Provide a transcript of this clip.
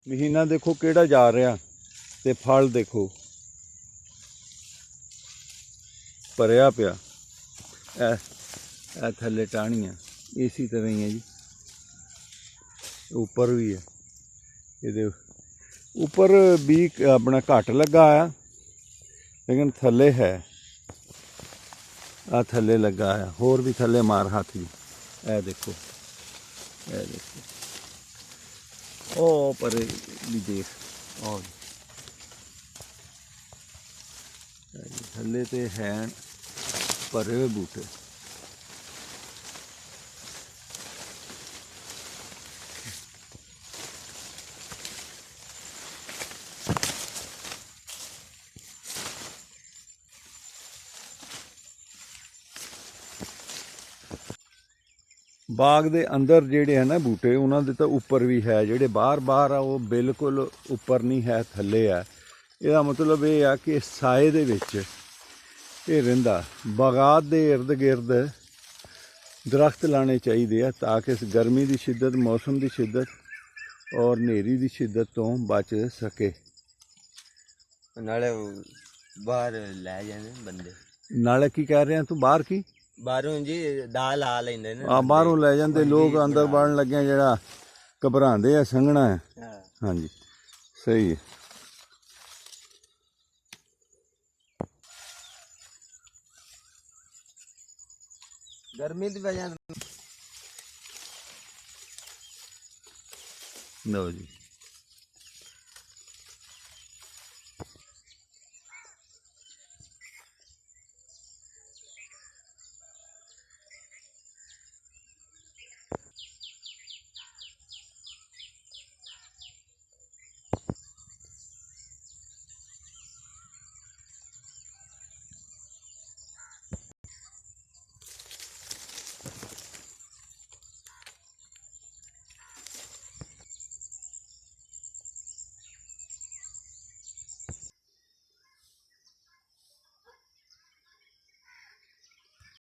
महीना देखो केड़ा जा रहा ते फल देखो भरिया पिया। ए थल्ले टाहनियां इसी तरह ही है जी, ऊपर भी है, ये ऊपर भी अपना घट लगा आ लेकिन थल्ले है, आ थल्ले लगा है, होर भी थल्ले मार हाथ भी, ए देखो ओ पर भी देख, और थल्ले ते हैं भरे हुए बूटे। बाग दे अंदर जेड़े है ना बूटे उन्होंने तो उपर भी है, जेड़े बाहर बाहर आ वो बिल्कुल उपर नहीं है, थल्ले है। इसका मतलब ये है कि साए दे विच ये रहिंदा। बागात दे इर्द गिर्द दरख्त लाने चाहिए ताकि इस गर्मी की शिद्दत, मौसम की शिद्दत और नेरी की शिद्दत तो बच सके। नाले बाहर ले जाने बंदे, नाले की कह रहे हैं तू, बाहर की बाहरों जी दाल आ लेंदे ने, बाहरों लै जाते लोग, अंदर बढ़न लगे जरा घबराते हैं, संघना है। हाँ जी सही है। गर्मी की वजह लो जी।